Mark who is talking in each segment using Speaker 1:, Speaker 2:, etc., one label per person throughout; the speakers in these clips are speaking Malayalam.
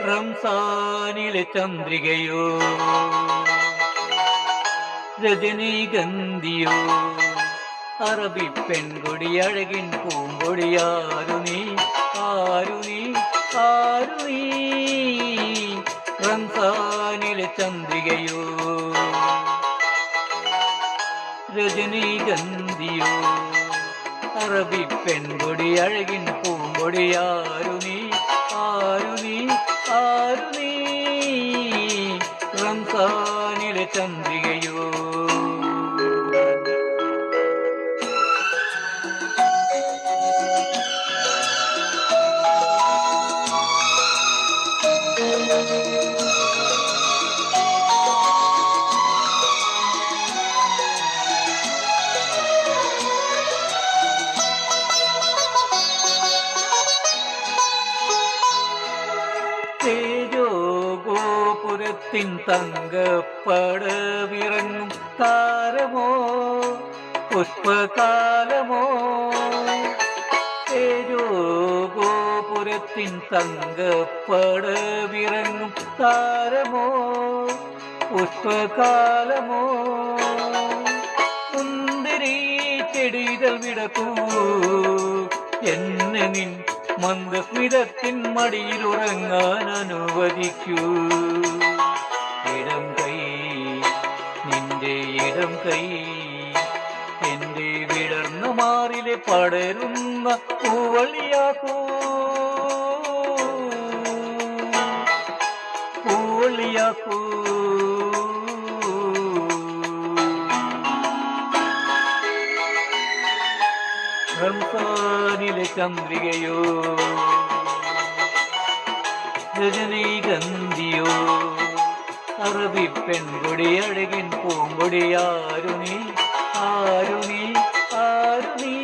Speaker 1: റംസാനിലെ ചന്ദ്രികയോ രജനീഗന്ധിയോ അറബി പെൺകൊടി അഴകിൻ പൂങ്കൊടിയാരു നീ ആരു നീ ആരു നീ റംസാനിലെ ചന്ദ്രികയോ രജനീഗന്ധിയോ അറബി പെൺകൊടി അഴകിൻ പൂങ്കൊടിയാരു നീ ആരു നീ ആരു നീ റംസാനിലെ ചന്ദ്രികയോ ഗോപുരത്തിൻ തങ്കപ്പടവിറങ്ങും താരമോ പുഷ്പകാലമോ തേജോ ഗോപുരത്തിൻ തങ്കപ്പടവിറങ്ങും താരമോ പുഷ്പകാലമോ സുന്ദരി ചെടികൾ വിടക്കൂ എന്നെ നിൻ മന്ദസ്മിതത്തിൻ മടിയിലുറങ്ങാൻ അനുവദിക്കൂ ഇടം കൈ നിന്റെ ഇടം കൈ എന്റെ വിടർന്ന മാറിലെ പടരുന്ന പൂവളിയാക്കൂ പൂവളിയാക്കൂ റംസാനിലെ ചന്ദ്രികയോ രജനീഗന്ധിയോ അറബി പെൺകൊടി അഴകിൻ പൂങ്കൊടിയാരു നീ ആരു നീ ആരു നീ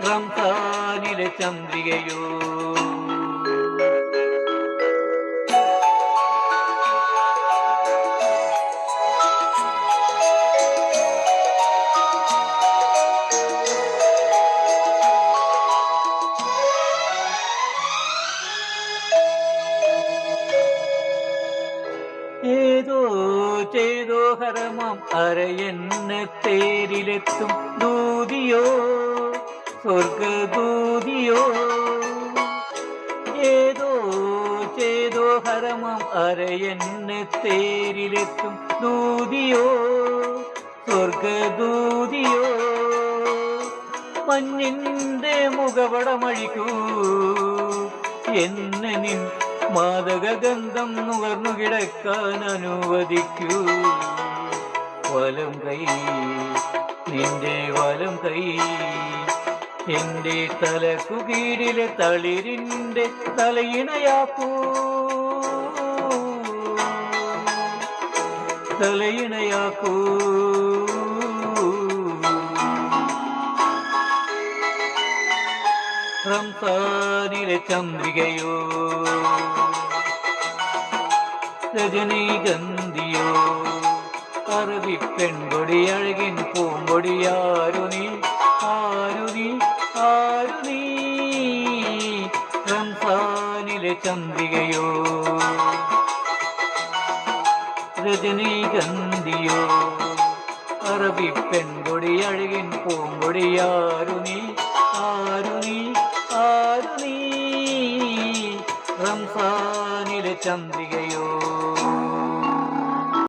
Speaker 1: റംസാനിലെ ചന്ദ്രികയോ ഏതോ ചെയ്തോ ഹരമാം അരയെന്നെ തേരിലെത്തും ദൂതിയോ സ്വർഗദൂതിയോ ഏതോ ചെയ്തോ ഹരമാം അരയെന്നെ തേരിലെത്തും ദൂതിയോ സ്വർഗദൂതിയോ മഞ്ഞിൻ്റെ മുഖപടമഴിക്കൂ എന്നെ നിൻ മാദകഗന്ധം നുകർന്നു കിടക്കാൻ അനുവദിക്കൂ വലം കൈ നിന്റെ വലം കൈ എന്റെ തലക്കു കീഴിലെ തളിരിൻ്റെ തലയിണയാക്കൂ തലയിണയാക്കൂ റംസാനിലെ ചന്ദ്രികയോ രജനീഗന്ധിയോ അറബി പെൺകൊടി അഴകിൻ പൂങ്കൊടിയാരു നീ ആരു നീ ആരു നീ റംസാനിലെ ചന്ദ്രികയോ രജനീഗന്ധിയോ അറബി പെൺകൊടി അഴകിൻ പൂങ്കൊടിയാരു നീ ആരു നീ ആരു നീ റംസാനിലെ ചന്ദ്രികയോ